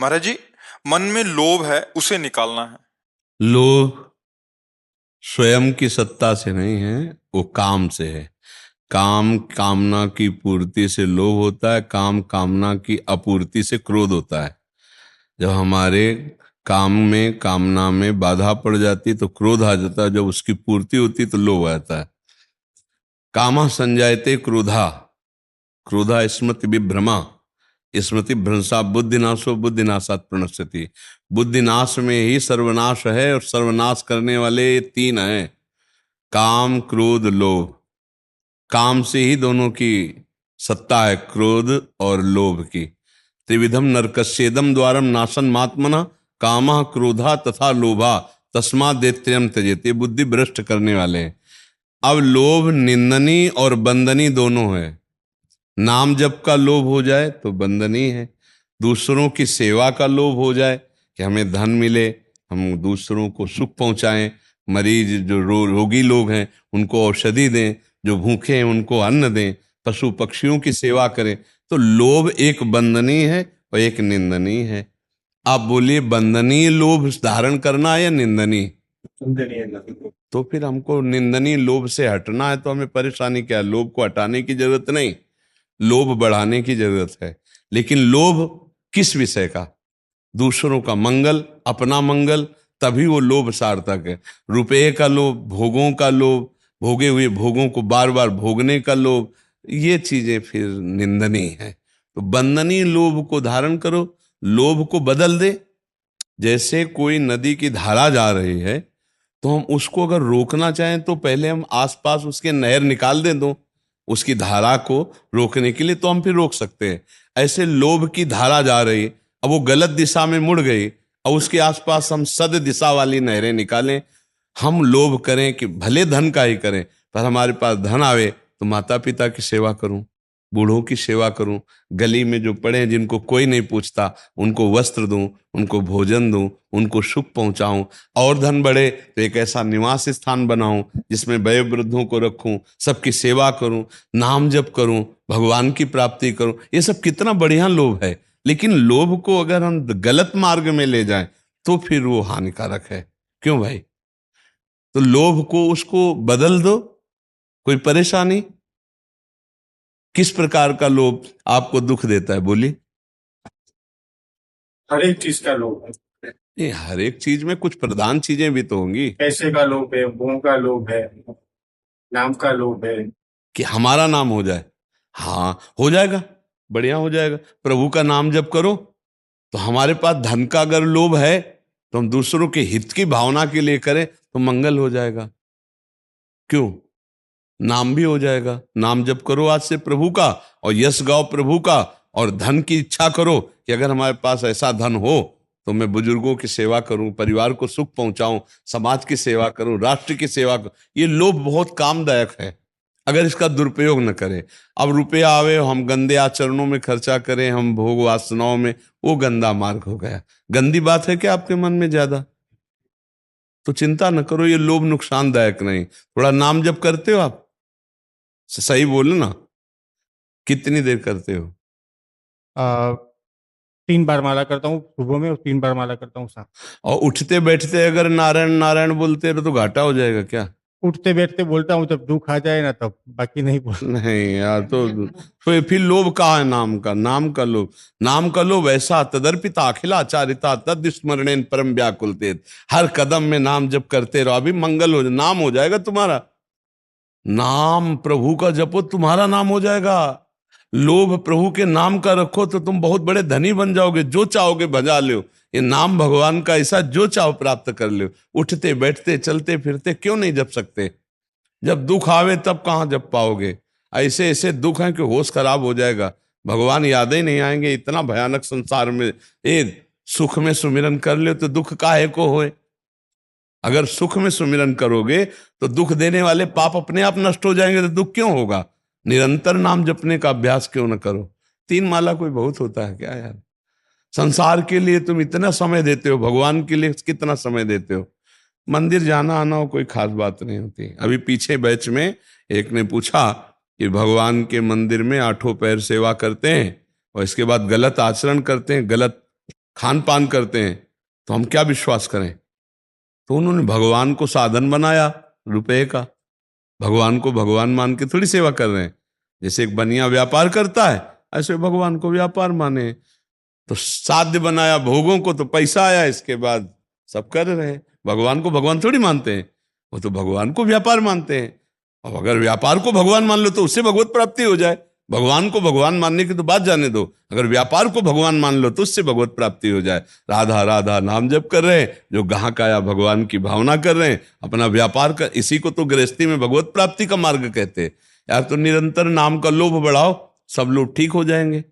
महाराज जी, मन में लोभ है उसे निकालना है। लोभ स्वयं की सत्ता से नहीं है, वो काम से है। काम कामना की पूर्ति से लोभ होता है, काम कामना की अपूर्ति से क्रोध होता है। जब हमारे काम में कामना में बाधा पड़ जाती तो क्रोध आ जाता है, जब उसकी पूर्ति होती तो लोभ आता है। कामा संजायते क्रोधा, क्रोधा स्मृति विभ्रमा, स्मृति भ्रंशा बुद्धिनाशो बुद्धिनाशात प्रणश्यति। बुद्धिनाश में ही सर्वनाश है, और सर्वनाश करने वाले ये तीन हैं, काम क्रोध लोभ। काम से ही दोनों की सत्ता है, क्रोध और लोभ की। त्रिविधम नरकस्येदम द्वारम नाशन मात्मना कामा क्रोधा तथा लोभा तस्मात् दैत्यम त्यजेते। बुद्धि भ्रष्ट करने वाले हैं। अब लोभ निंदनीय और बंदनीय दोनों है। नाम जप का लोभ हो जाए तो बंदनीय है। दूसरों की सेवा का लोभ हो जाए कि हमें धन मिले, हम दूसरों को सुख पहुंचाएं, मरीज जो रोगी लोग हैं उनको औषधि दें, जो भूखे हैं उनको अन्न दें, पशु पक्षियों की सेवा करें। तो लोभ एक बंदनीय है और एक निंदनीय है। आप बोलिए, बंदनीय लोभ धारण करना है या निंदनीय? तो फिर हमको निंदनीय लोभ से हटना है, तो हमें परेशानी क्या है? लोभ को हटाने की जरूरत नहीं, लोभ बढ़ाने की जरूरत है। लेकिन लोभ किस विषय का? दूसरों का मंगल, अपना मंगल, तभी वो लोभ सार्थक है। रुपये का लोभ, भोगों का लोभ, भोगे हुए भोगों को बार बार भोगने का लोभ, ये चीजें फिर निंदनीय है। तो बंदनीय लोभ को धारण करो, लोभ को बदल दे। जैसे कोई नदी की धारा जा रही है, तो हम उसको अगर रोकना चाहें तो पहले हम आसपास उसके नहर निकाल दें, दो उसकी धारा को रोकने के लिए, तो हम फिर रोक सकते हैं। ऐसे लोभ की धारा जा रही, अब वो गलत दिशा में मुड़ गई, और उसके आसपास हम सद दिशा वाली नहरें निकालें। हम लोभ करें कि भले धन का ही करें, पर हमारे पास धन आवे तो माता पिता की सेवा करूं, बूढ़ों की सेवा करूं, गली में जो पड़े हैं जिनको कोई नहीं पूछता उनको वस्त्र दूं, उनको भोजन दूं, उनको सुख पहुंचाऊं। और धन बढ़े तो एक ऐसा निवास स्थान बनाऊं जिसमें वयोवृद्धों को रखूं, सबकी सेवा करूं, नाम जप करूं, भगवान की प्राप्ति करूं। ये सब कितना बढ़िया लोभ है। लेकिन लोभ को अगर हम गलत मार्ग में ले जाएं तो फिर वो हानिकारक है। क्यों भाई? तो लोभ को उसको बदल दो, कोई परेशानी। किस प्रकार का लोभ आपको दुख देता है, बोलिए? हर एक चीज का लोभ है। ये हर एक चीज में कुछ प्रधान चीजें भी तो होंगी। पैसे का लोभ है, भोग का लोभ है, नाम का लोभ है। कि हमारा नाम हो जाए। हाँ, हो जाएगा, बढ़िया हो जाएगा। प्रभु का नाम जप करो तो हमारे पास धन का अगर लोभ है तो हम दूसरों के हित की भावना के लिए करें तो मंगल हो जाएगा। क्यों? नाम भी हो जाएगा। नाम जप करो आज से प्रभु का, और यश गाओ प्रभु का, और धन की इच्छा करो कि अगर हमारे पास ऐसा धन हो तो मैं बुजुर्गों की सेवा करूं, परिवार को सुख पहुंचाऊं, समाज की सेवा करूं, राष्ट्र की सेवा करूं। ये लोभ बहुत कामदायक है अगर इसका दुरुपयोग न करें। अब रुपया आवे, हम गंदे आचरणों में खर्चा करें, हम भोग वासनाओं में, वो गंदा मार्ग हो गया। गंदी बात है क्या आपके मन में ज्यादा? तो चिंता न करो, ये लोभ नुकसानदायक नहीं। थोड़ा नाम जप करते हो आप? सही बोलो ना, कितनी देर करते हो? आ, 3 बार माला करता हूँ सुबह में और 3 बार माला करता हूँ शाम। और उठते बैठते अगर नारायण नारायण बोलते रहो तो घाटा हो जाएगा क्या? उठते बैठते बोलता हूँ, जब दुख आ जाए ना तब, बाकी नहीं बोल। नहीं यार, तो फिर लोभ कहाँ है? नाम का, नाम का लोभ। नाम का लोभ ऐसा, तदर्पिता अखिलाचारिता तद स्मरणेन परम व्याकुलते। हर कदम में नाम जप करते रहो, अभी मंगल हो, नाम हो जाएगा तुम्हारा। नाम प्रभु का जपो, तुम्हारा नाम हो जाएगा। लोभ प्रभु के नाम का रखो तो तुम बहुत बड़े धनी बन जाओगे, जो चाहोगे भजा लो। ये नाम भगवान का ऐसा, जो चाहो प्राप्त कर लो। उठते बैठते चलते फिरते क्यों नहीं जप सकते? जब दुख आवे तब कहाँ जप पाओगे? ऐसे ऐसे दुख हैं कि होश खराब हो जाएगा, भगवान याद ही नहीं आएंगे। इतना भयानक संसार में, ये सुख में सुमिरन कर ले तो दुख काहे को होए? अगर सुख में सुमिरन करोगे तो दुख देने वाले पाप अपने आप नष्ट हो जाएंगे, तो दुख क्यों होगा? निरंतर नाम जपने का अभ्यास क्यों न करो? 3 माला कोई बहुत होता है क्या यार? संसार के लिए तुम इतना समय देते हो, भगवान के लिए कितना समय देते हो? मंदिर जाना आना हो कोई खास बात नहीं होती। अभी पीछे बैच में एक ने पूछा कि भगवान के मंदिर में 8 पैर सेवा करते हैं और इसके बाद गलत आचरण करते हैं, गलत खान पान करते हैं, तो हम क्या विश्वास करें? तो उन्होंने भगवान को साधन बनाया रुपए का। भगवान को भगवान मान के थोड़ी सेवा कर रहे हैं। जैसे एक बनिया व्यापार करता है, ऐसे भगवान को व्यापार माने। तो साध्य बनाया भोगों को, तो पैसा आया, इसके बाद सब कर रहे हैं। भगवान को भगवान थोड़ी मानते हैं, वो तो भगवान को व्यापार मानते हैं। अब अगर व्यापार को भगवान मान लो तो उससे भगवत प्राप्ति हो जाए। भगवान को भगवान मानने की तो बात जाने दो, अगर व्यापार को भगवान मान लो तो उससे भगवत प्राप्ति हो जाए। राधा राधा नाम जप कर रहे हैं, जो ग्राहक आया भगवान की भावना कर रहे हैं, अपना व्यापार कर, इसी को तो गृहस्थी में भगवत प्राप्ति का मार्ग कहते हैं। यार तो निरंतर नाम का लोभ बढ़ाओ, सब लोग ठीक हो जाएंगे।